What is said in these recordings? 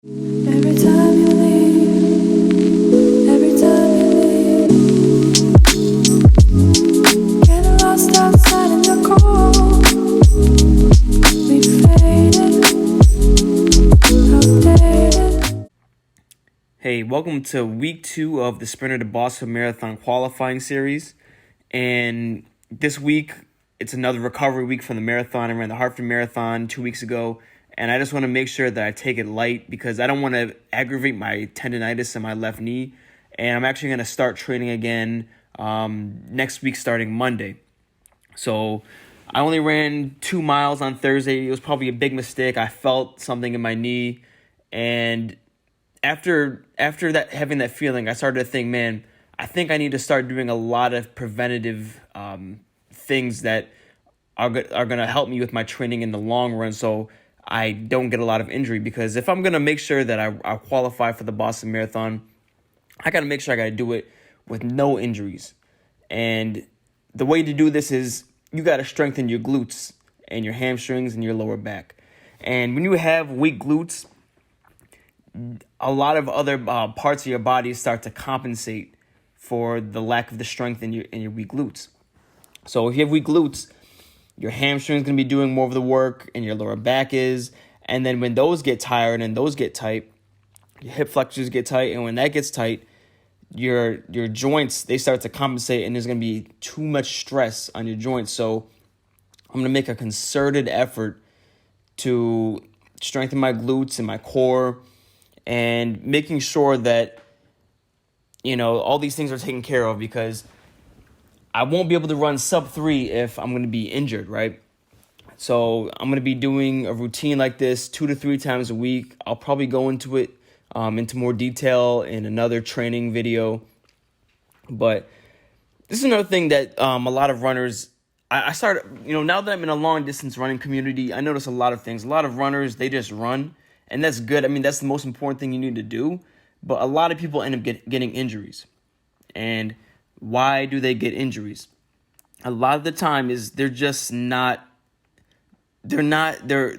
Every time you leave, every time you leave, getting lost outside in the cold. We faded, outdated. Hey, welcome to week 2 of the Sprinter to Boston Marathon qualifying series. And this week, it's another recovery week from the marathon. I ran the Hartford Marathon 2 weeks ago, and I just want to make sure that I take it light because I don't want to aggravate my tendonitis in my left knee. And I'm actually going to start training again next week starting Monday. So I only ran 2 miles on Thursday. It was probably a big mistake. I felt something in my knee, and after that, having that feeling, I started to think, man, I think I need to start doing a lot of preventative things that are going to help me with my training in the long run, so I don't get a lot of injury. Because if I'm going to make sure that I qualify for the Boston Marathon, I got to make sure I got to do it with no injuries. And the way to do this is you got to strengthen your glutes and your hamstrings and your lower back. And when you have weak glutes, a lot of other parts of your body start to compensate for the lack of the strength in your weak glutes. So if you have weak glutes, your hamstring's going to be doing more of the work, and your lower back is. And then when those get tired and those get tight, your hip flexors get tight, and when that gets tight, your joints, they start to compensate, and there's going to be too much stress on your joints. So I'm going to make a concerted effort to strengthen my glutes and my core, and making sure that, all these things are taken care of, because I won't be able to run sub 3 if I'm going to be injured, right? So I'm going to be doing a routine like this 2 to 3 times a week. I'll probably go into it into more detail in another training video. But this is another thing that a lot of runners, I started, now that I'm in a long distance running community, I notice a lot of things. A lot of runners, they just run, and that's good. I mean, that's the most important thing you need to do. But a lot of people end up getting injuries. And why do they get injuries? A lot of the time is they're just not, their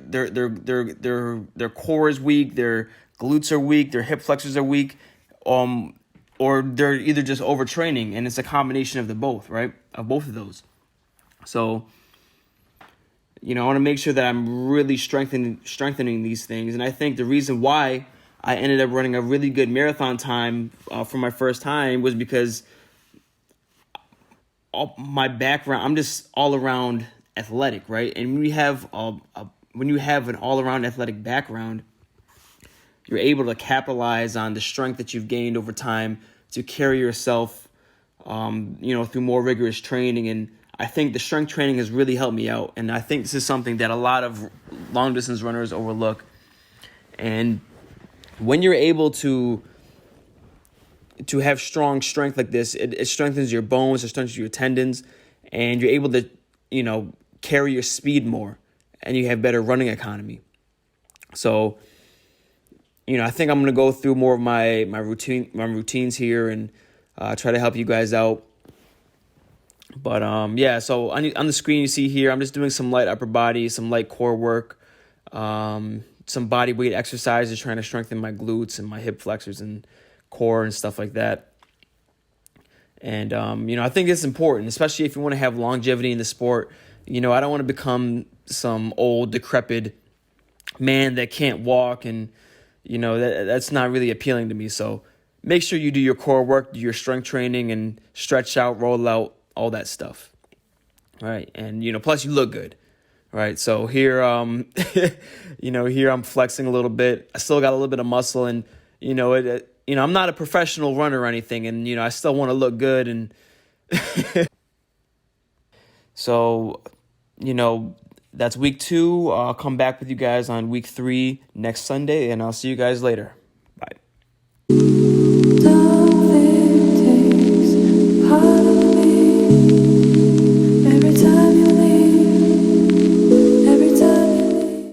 core is weak, their glutes are weak, their hip flexors are weak, or they're either just overtraining, and it's a combination of the both, right? Of both of those. So, I want to make sure that I'm really strengthening these things. And I think the reason why I ended up running a really good marathon time for my first time was because my background, I'm just all around athletic, right? And when you have an all around athletic background, you're able to capitalize on the strength that you've gained over time to carry yourself, through more rigorous training. And I think the strength training has really helped me out. And I think this is something that a lot of long distance runners overlook. And when you're able to have strong strength like this, it strengthens your bones, it strengthens your tendons, and you're able to, carry your speed more, and you have better running economy. So, I think I'm going to go through more of my routines here and try to help you guys out. But so on the screen you see here, I'm just doing some light upper body, some light core work, some body weight exercises, trying to strengthen my glutes and my hip flexors and core and stuff like that. And, I think it's important, especially if you want to have longevity in the sport. I don't want to become some old, decrepit man that can't walk, and, that's not really appealing to me. So make sure you do your core work, do your strength training, and stretch out, roll out, all that stuff. All right. And, plus you look good. All right. So here, here I'm flexing a little bit. I still got a little bit of muscle, and, I'm not a professional runner or anything, and, I still want to look good. And so, that's week 2. I'll come back with you guys on week 3 next Sunday, and I'll see you guys later.